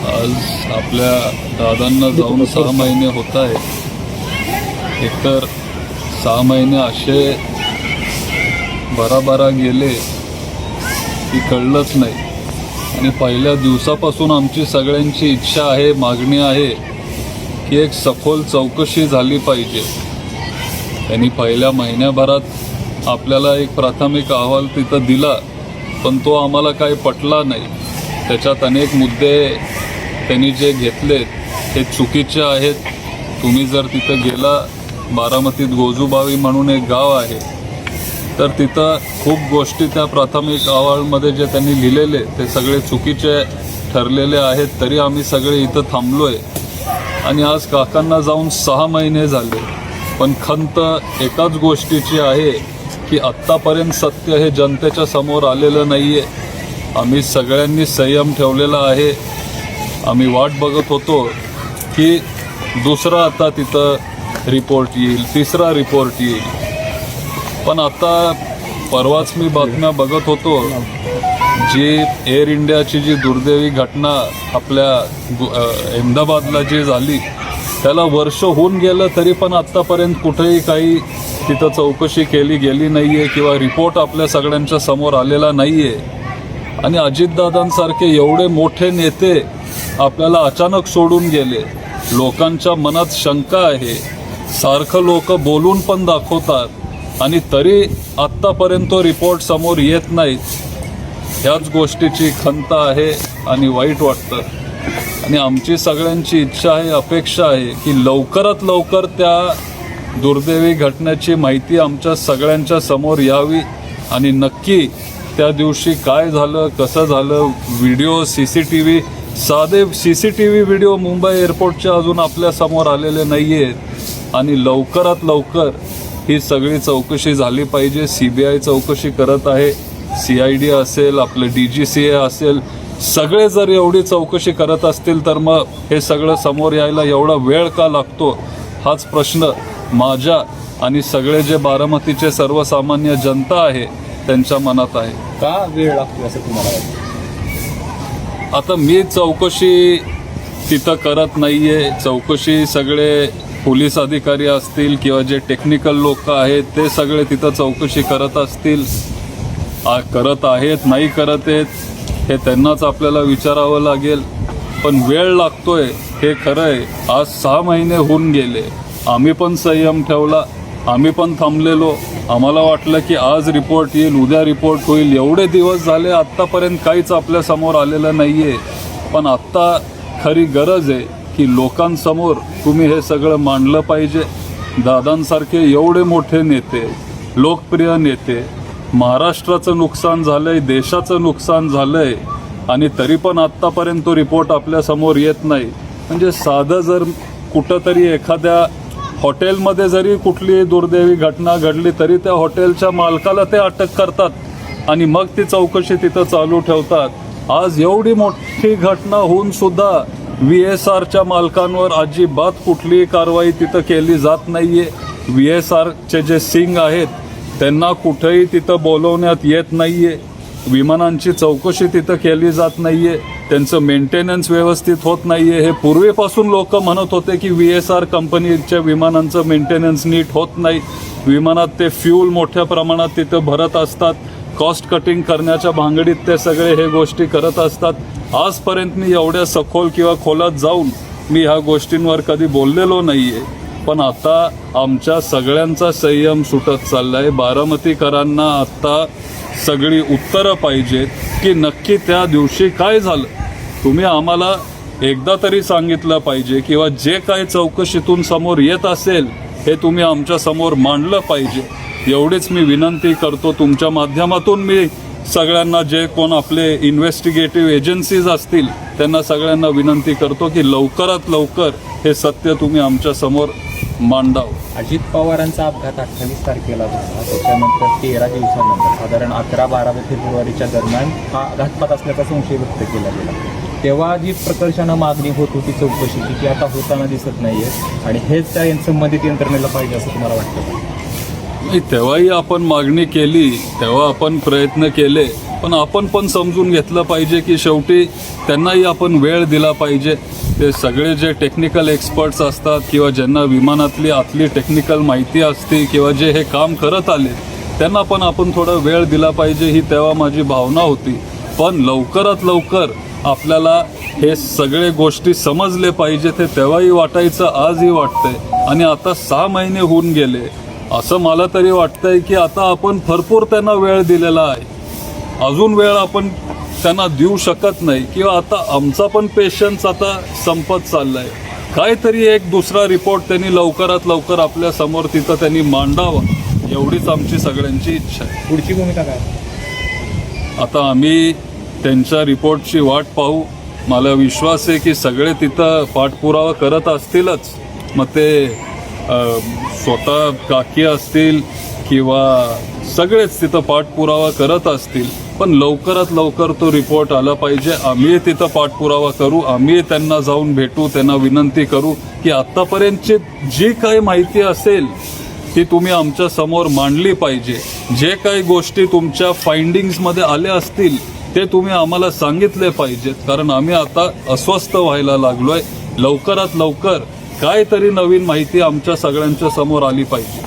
आज आपल्या दादांना जाऊन 6 महिने होत आहे. एकतर 6 महिने असे भराभरा गेले की कळलंच नाही. आणि पहिल्या दिवसापासून आमची सगळ्यांची इच्छा आहे, मागणी आहे की एक सखोल चौकशी झाली पाहिजे. त्यांनी पहिल्या महिन्याभरात आपल्याला एक प्राथमिक अहवाल तिथं दिला, पण तो आम्हाला काही पटला नाही. त्याच्यात अनेक मुद्दे त्यांनी जे घेतलेत ते चुकीचे आहेत. तुम्ही जर तिथं गेला, बारामतीत गोजूबावी म्हणून एक गाव आहे, तर तिथं खूप गोष्टी त्या प्राथमिक अहवालमध्ये जे त्यांनी लिहिलेले ते सगळे चुकीचे ठरलेले आहेत. तरी आम्ही सगळे इथं थांबलो आहे आणि आज काकांना जाऊन 6 महिने झाले. पण खंत एकाच गोष्टीची आहे की आत्तापर्यंत सत्य हे जनतेच्या समोर आलेलं नाही आहे. आम्ही सगळ्यांनी संयम ठेवलेला आहे. आम्ही वाट बघत होतो की दुसरा आता तिथं रिपोर्ट येईल, तिसरा रिपोर्ट येईल. पण आता परवाच मी बातम्या बघत होतो, जी एअर इंडियाची जी दुर्दैवी घटना आपल्या अहमदाबादला जी झाली, त्याला वर्ष होऊन गेलं तरी पण आत्तापर्यंत कुठेही काही तिथं चौकशी केली गेली नाही आहे किंवा रिपोर्ट आपल्या सगळ्यांच्या समोर आलेला नाही आहे. आणि अजितदादांसारखे एवढे मोठे नेते आपल्याला अचानक सोडून गेले. लोकांच्या मनात शंका आहे. सारखं लोक बोलून पण दाखवतात आणि तरी आत्तापर्यंत तो रिपोर्ट समोर येत नाही. ह्याच गोष्टीची खंत आहे आणि वाईट वाटतं. आणि आमची सगळ्यांची इच्छा आहे, अपेक्षा आहे की लवकरात लवकर त्या दुर्दैवी घटनेची माहिती आमच्या सगळ्यांच्या समोर यावी आणि नक्की त्या दिवशी काय झालं, कसं झालं, व्हिडिओ, CCTV, साधे CCTV व्हिडिओ मुंबई एअरपोर्टचे अजून आपल्या समोर आलेले नाही आहेत. आणि लवकरात लवकर ही सगळी चौकशी झाली पाहिजे. CBI चौकशी करत आहे, CID असेल, आपलं DGCA असेल, सगळे जर एवढी चौकशी करत असतील तर मग हे सगळं समोर यायला एवढा वेळ का लागतो, हाच प्रश्न माझ्या आणि सगळे जे बारामतीचे सर्वसामान्य जनता आहे त्यांच्या मनात आहे. का वेळ लागतो असं तुम्हाला वाटतं? आता मी चौकशी तिथं करत नाही आहे. चौकशी सगळे पोलीस अधिकारी असतील किंवा जे टेक्निकल लोक आहेत ते सगळे तिथं चौकशी करत असतील. करत आहेत, नाही करत आहेत हे त्यांनाच आपल्याला विचारावं लागेल. पण वेळ लागतोय हे खरं आहे. आज 6 महिने होऊन गेले. आम्ही पण संयम ठेवला, आम्ही पण थांबलेलो. आम्हाला वाटलं की आज रिपोर्ट येईल, उद्या रिपोर्ट होईल. एवढे दिवस झाले, आत्तापर्यंत काहीच आपल्यासमोर आलेलं नाही आहे. पण आत्ता खरी गरज आहे की लोकांसमोर तुम्ही हे सगळं मांडलं पाहिजे. दादांसारखे एवढे मोठे नेते, लोकप्रिय नेते, महाराष्ट्राचं नुकसान झालं आहे, देशाचं नुकसान झालं आहे आणि तरी पण आत्तापर्यंत तो रिपोर्ट आपल्यासमोर येत नाही. म्हणजे साधं जर कुठंतरी एखाद्या हॉटेलमध्ये जरी कुठली दुर्दैवी घटना घडली तरी त्या हॉटेलच्या मालकाला ते अटक करतात आणि मग ती चौकशी तिथं चालू ठेवतात. आज एवढी मोठी घटना होऊन सुद्धा VSRच्या मालकांवर अजिबात कुठलीही कारवाई तिथं केली जात नाही आहे. VSRचे जे सिंग आहेत त्यांना कुठेही तिथं बोलवण्यात येत नाही आहे. विमानांची चौकशी तिथं केली जात नाही आहे. त्यांचं मेंटेनन्स व्यवस्थित होत नाही आहे. हे पूर्वीपासून लोक म्हणत होते की VSR कंपनीच्या विमानांचं मेंटेनन्स नीट होत नाही. विमानात ते फ्यूल मोठ्या प्रमाणात तिथं भरत असतात. कॉस्ट कटिंग करण्याच्या भांगडीत ते सगळे हे गोष्टी करत असतात. आजपर्यंत मी एवढ्या सखोल किंवा खोलात जाऊन मी ह्या गोष्टींवर कधी बोललेलो नाही आहे. पण आता आमच्या सगळ्यांचा संयम सुटत चालला आहे. बारामतीकरांना आत्ता सगळी उत्तरं पाहिजेत की नक्की त्या दिवशी काय झालं. तुम्ही आम्हाला एकदा तरी सांगितलं पाहिजे किंवा जे काही चौकशीतून समोर येत असेल हे तुम्ही आमच्या समोर मांडलं पाहिजे. एवढीच मी विनंती करतो. तुमच्या माध्यमातून मी सगळ्यांना, जे कोण आपले इन्व्हेस्टिगेटिव्ह एजन्सीज असतील त्यांना सगळ्यांना विनंती करतो की लवकरात लवकर हे सत्य तुम्ही आमच्या समोर मांडावं. अजित पवारांचा अपघात 28 तारखेला झाला. त्याच्यानंतर 13 दिवसानंतर साधारण 11-12 फेब्रुवारीच्या दरम्यान हा घातपात असल्याचा संशय व्यक्त केला गेला. तेव्हा जी प्रकर्षानं मागणी होत होती चौकशीची ती आता होताना दिसत नाही आहे आणि हेच त्या संबंधित यंत्रणेला पाहिजे असं तुम्हाला वाटतं? तेव्हाही आपण मागणी केली, तेव्हा आपण प्रयत्न केले. पण आपण पण समजून घेतलं पाहिजे की शेवटी त्यांनाही आपण वेळ दिला पाहिजे. ते सगळे जे टेक्निकल एक्सपर्ट्स असतात किंवा ज्यांना विमानातली आतली टेक्निकल माहिती असते किंवा जे हे काम करत आले त्यांना पण आपण थोडा वेळ दिला पाहिजे, ही तेव्हा माझी भावना होती. पण लवकरात लवकर आपल्याला हे सगळे गोष्टी समजले पाहिजे, ते तेव्हाही वाटायचं, आजही वाटतंय. आणि आता 6 महिने होऊन गेले, असं मला तरी वाटतंय की आता आपण भरपूर त्यांना वेळ दिलेला आहे. अजून वेळ आपण त्यांना देऊ शकत नाही किंवा आता आमचा पण पेशन्स आता संपत चाललाय. काहीतरी एक दुसरा रिपोर्ट त्यांनी लवकरात लवकर आपल्या समोर तिथं त्यांनी मांडावा, एवढीच आमची सगळ्यांची इच्छा आहे. पुढची भूमिका काय? आता आम्ही त्यांच्या रिपोर्टची वाट पाहू. मला विश्वास आहे की सगळे तिथं पाठपुरावा करत असतीलच. मग ते स्वतः काकी असतील किंवा सगळेच तिथं पाठपुरावा करत असतील. पण लवकरात लवकर तो रिपोर्ट आला पाहिजे. आम्ही तिथं पाठपुरावा करू, आम्ही त्यांना जाऊन भेटू, त्यांना विनंती करू की आत्तापर्यंतची जी काही माहिती असेल ती तुम्ही आमच्या समोर मांडली पाहिजे. जे काही गोष्टी तुमच्या फाइंडिंग्समध्ये आल्या असतील ते तुम्ही आम्हाला सांगितले पाहिजेत, कारण आम्ही आता अस्वस्थ व्हायला लागलोय. लवकरात लवकर काहीतरी नवीन माहिती आमच्या सगळ्यांच्या समोर आली पाहिजे.